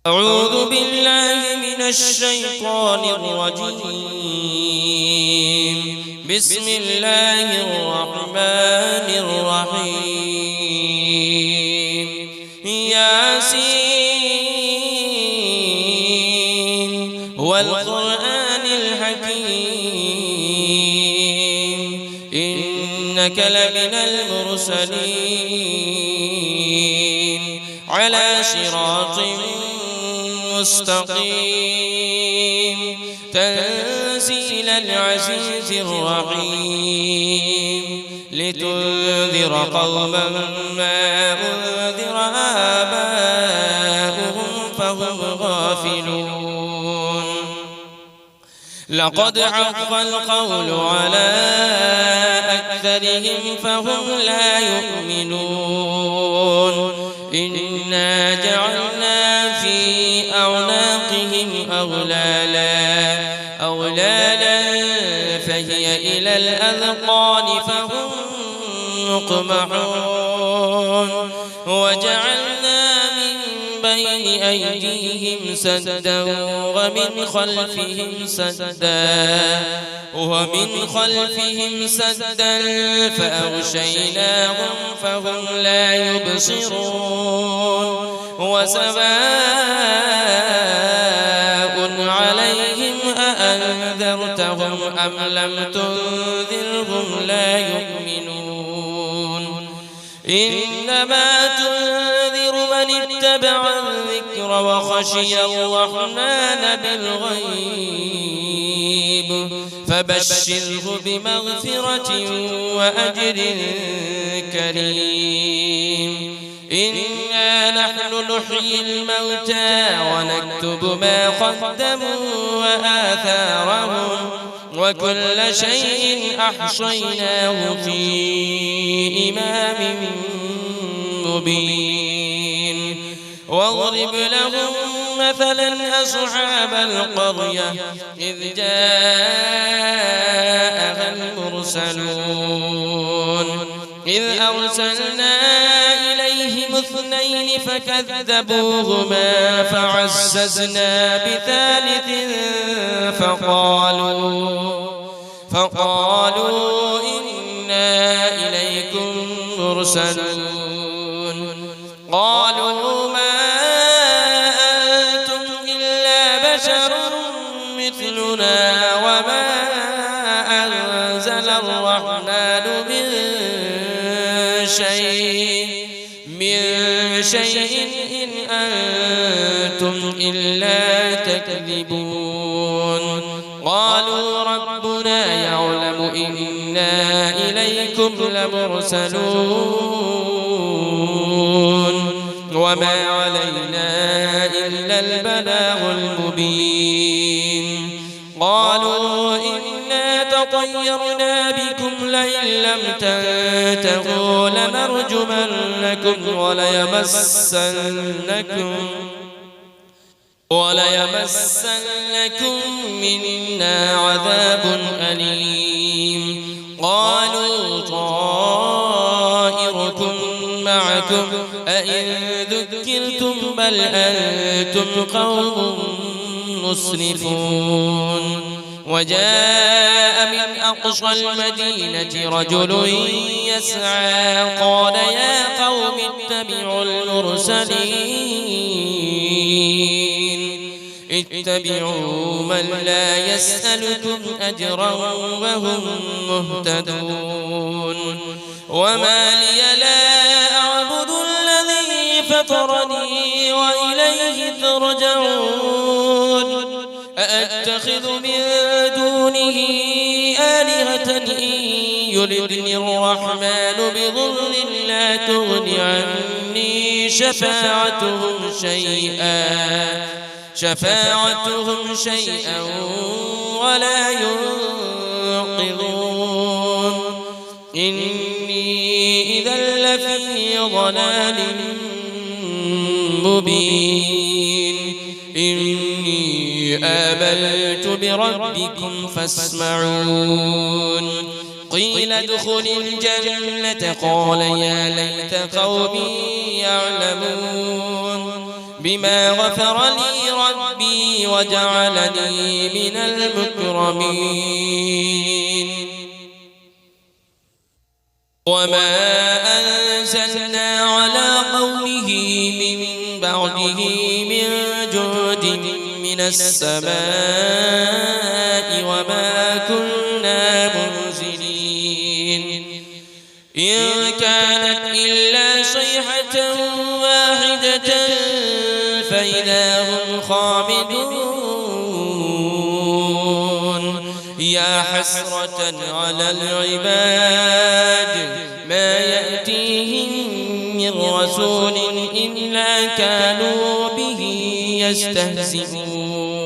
أعوذ بالله من الشيطان الرجيم. بسم الله الرحمن الرحيم. ياسين والقرآن الحكيم إنك لمن المرسلين على صراط مستقيم تنزيل العزيز الرحيم لتنذر قوما ما أنذر آباؤهم فهم غافلون. لقد حق القول على أكثرهم فهم لا يؤمنون. إنا جعلنا في أعناقهم أغلالا فهي إلى الأذقان فهم مقمحون. وجعلنا من بين أيديهم سدا ومن خلفهم سدا فأغشيناهم فهم لا يبصرون. وسواء عليهم أأنذرتهم أم لم تنذرهم لا يؤمنون. إنما تنذر من اتبع الذكر وخشي الرحمن بالغيب فبشره بمغفرة وأجر كريم. إنا نحن نحيي الموتى ونكتب ما قدموا وآثارهم وكل شيء أحصيناه في إمام مبين. واضرب لهم مثلا أصحاب القرية إذ جاءها المرسلون إذ أرسلنا إليهم 2 فكذبوهما فعززنا بثالث فقالوا إنا إليكم مرسلون. قالوا ما أنتم إلا بشر مثلنا وما أنزل الرحمن من شيء إن أنتم إلا تكذبون. قالوا ربنا يعلم إنا إليكم لمرسلون وما علينا إلا البلاغ المبين. قالوا إنا تطيرنا بكم لئن لم تنتهوا لنرجمنكم وليمسنكم منا عذاب أليم. قالوا طائركم معكم أئن ذكرتم بل أنتم قوم مسرفون. وجاء من أقصى المدينة رجل يسعى قال يا قوم اتبعوا من لا يسألكم أجرا وهم مهتدون. وما لي لا أعبد الذي فطرني وإليه ترجعون. أأتخذ من دونه آلهة إن يردني الرحمن بضر لا تغن عني شفاعتهم شيئا ولا ينقذون. إني إذا لفي ضلال مبين. إني آمنت بربكم فاسمعون. قيل ادخل الجنة قال يا ليت قومي يعلمون. بما غفر لي ربي وجعلني من المكرمين وما أنزلنا على قومه من بعده من جود من السماء وما كنا منزلين إن كانت إلا صيحة واحدة فإذا هم خامدون يا حسرة على العباد ما يأتيهم من رسول إلا كانوا به يستهزئون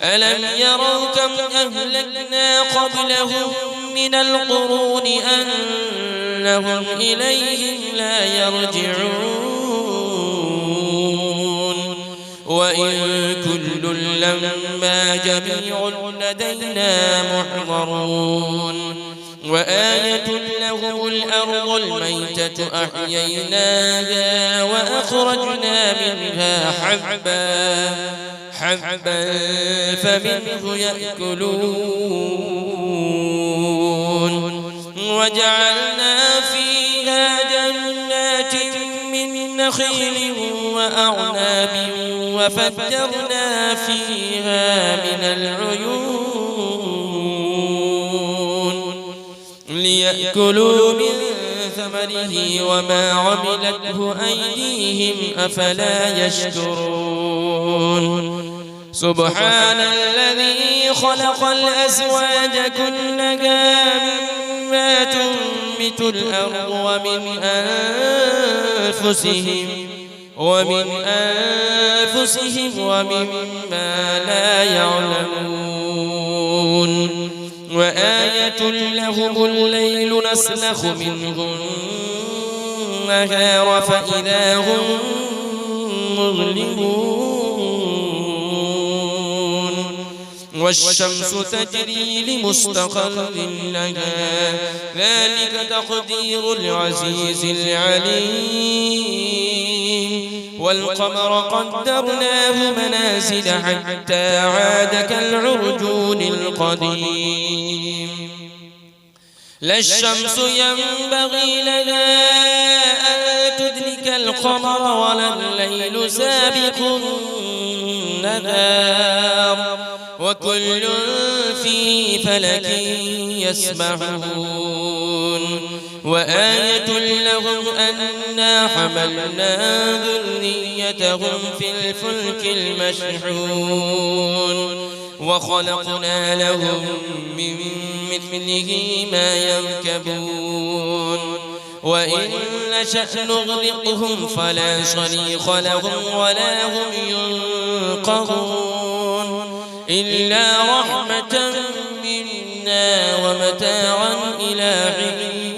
ألم يروا كم أهلكنا قبلهم من القرون أنهم إليهم لا يرجعون وإن كل لما جميع لدينا محضرون وآية لهم الأرض الميتة أحييناها وأخرجنا منها حبا فمنه يأكلون وجعلنا فيها جنات من نخيل وأعناب وفجرنا فيها من العيون ليأكلوا من ثمره وما عملته أيديهم أفلا يشكرون سبحان الذي خلق الأزواج كلها مما تنبت الأرض ومن أنفسهم ومما لا يعلمون وآية لهم الليل نسلخ منه النهار فإذا هم مظلمون والشمس تجري لمستقر لها ذلك تقدير العزيز العليم والقمر قدرناه منازل حتى عاد كالعرجون القديم لا الشمس ينبغي لها أن تدرك القمر ولا الليل سابق النهار وكل في فلك يسبحون وآية لهم أنا حملنا ذريتهم في الفلك المشحون وخلقنا لهم من مثله ما يركبون وإن نشأ نغرقهم فلا صريخ لهم ولا هم ينقذون إلا رحمة منا ومتاعا إلى حين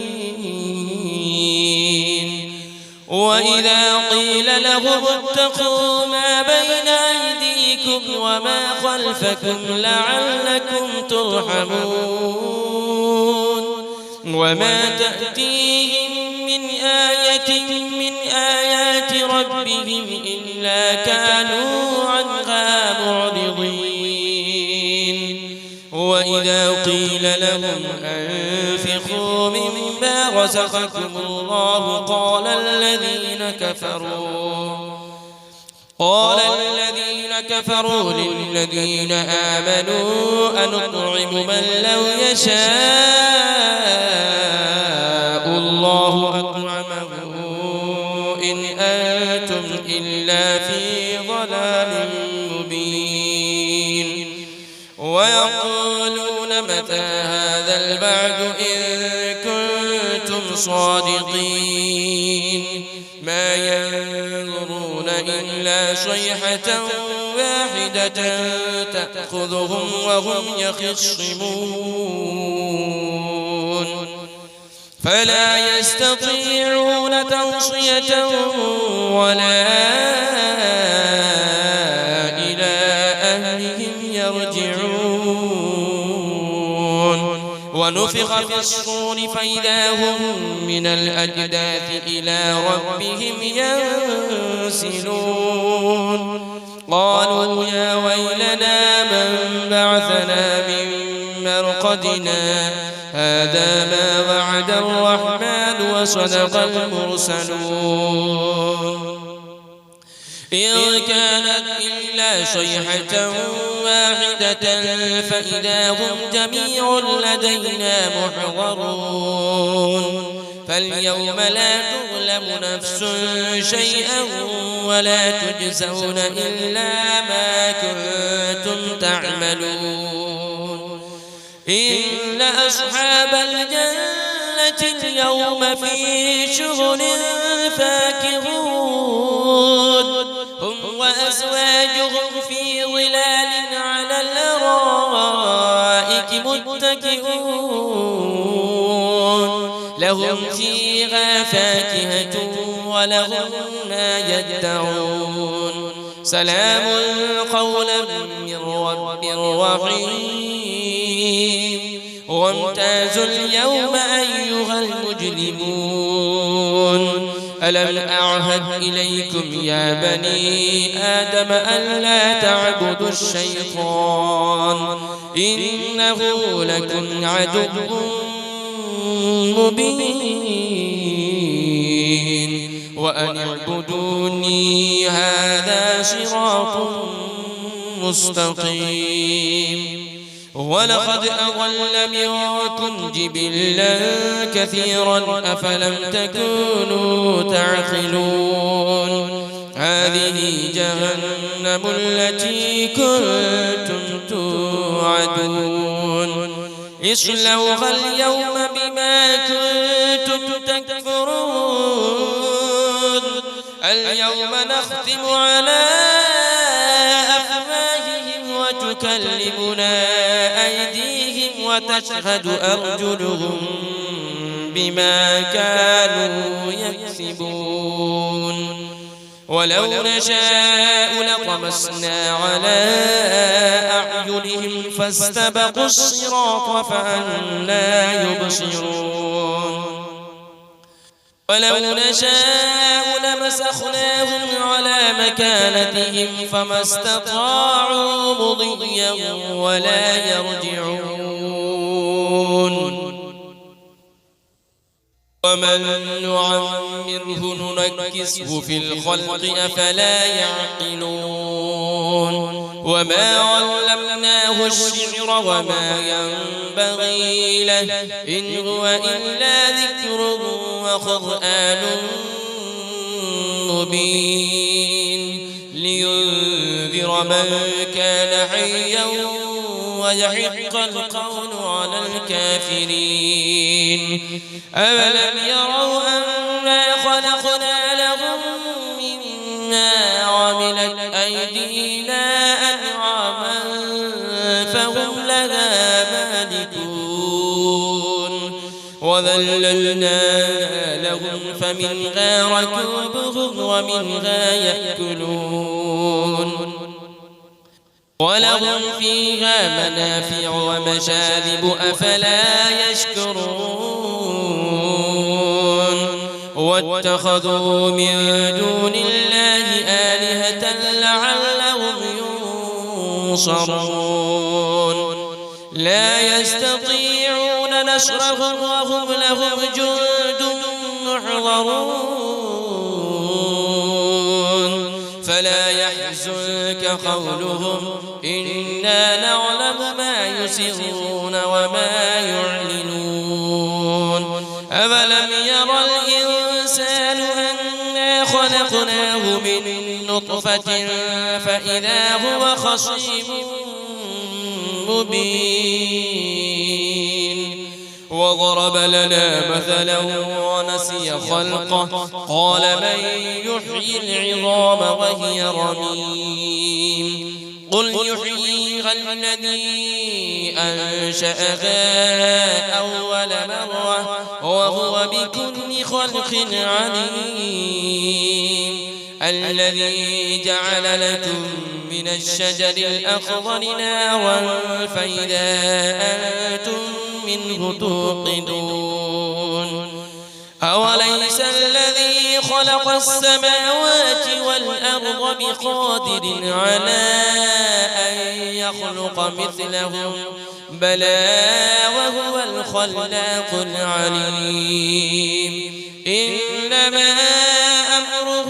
وإذا قيل لهم اتقوا ما بين أيديكم وما خلفكم لعلكم ترحمون وما تأتيهم من آية من آيات ربهم إلا كانوا عنها معرضين وإذا قيل لهم أنفقوا مما رزقكم الله قال الذين كفروا للذين آمنوا أنطعم من لو يشاء الله أطعمه إن أنتم إلا في ضلال مبين ويقولون متى هذا البعد إن كنتم صادقين ما ينظرون إلا صيحة واحدة تأخذهم وهم يخصمون فلا يستطيعون توصية ولا إلى أهلهم يرجعون ونفخ في الصور فإذا هم من الأجداث إلى ربهم ينسلون قالوا يا ويلنا من بعثنا من مرقدنا هذا ما وعد الرحمن وصدق المرسلون إن كانت إلا صيحة واحدة فإذا هم جميع لدينا محضرون فاليوم لا تظلم نفس شيئا ولا تجزون إلا ما كنتم تعملون إن أصحاب الجنة اليوم في شغل فاكهون هم وأزواجهم في ظلال على الأرائك متكئون لهم فيها فاكهة ولهم ما يدعون سلام قولا من رب رحيم وامتازوا اليوم أيها المجرمون ألم أعهد إليكم يا بني آدم ألا تعبدوا الشيطان إنه لكم عدو مبين وأن اعبدوني هذا صراط مستقيم ولقد أضل منكم جبلا كثيرا أفلم تكونوا تعقلون هذه جهنم التي كنتم توعدون اصلوها اليوم بما كنتم تكفرون اليوم نختم على أفواههم وتكلمنا أيديهم وتشهد أرجلهم بما كانوا يكسبون ولو نشاء لطمسنا على أعينهم فاستبقوا الصراط فأنى يبصرون ولو نشاء لمسخناهم على مكانتهم فما استطاعوا مضيا ولا يرجعون ومن نعمره ننكسه في الخلق أفلا يعقلون وما علمناه الشعر وما ينبغي له إن هو إلا ذكر وقرآن مبين لينذر من كان حيا ويحق القول على الكافرين أولم يروا أنا خلقنا لهم مما عملت أيدينا أنعاما فهم لها مالكون وذللناها لهم فمنها ركوبهم ومنها يأكلون ولهم فيها منافع ومشارب أفلا يشكرون واتخذوا من دون الله آلهة لعلهم ينصرون لا يستطيعون نصرهم وهم لهم جند محضرون فلا يحزنك قولهم إنا نعلم ما يسرون وما يعلنون أولم يرى الإنسان أنا خلقناه من نطفة فإذا هو خصيم مبين وضرب لنا مثلا ونسي خلقه قال من يحيي العظام وهي رميم قل يحييها الذي أنشأها أول مرة وهو بكل خلق عليم الذي جعل لكم من الشجر الأخضر نارا فإذا أنتم منه توقدون أوليس الذي خلق السماوات والأرض بقادر على أن يخلق مثلهم بلى وهو الخلاق العليم إنما أمره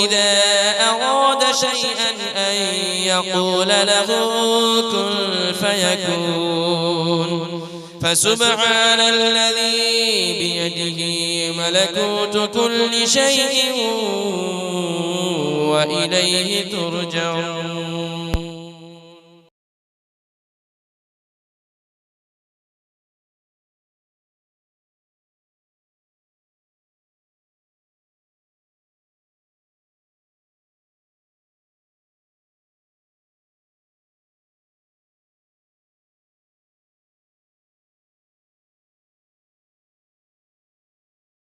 إذا أراد شيئا أن يقول له كن فيكون فسبحان الذي بيده ملكوت كل شيء وإليه ترجعون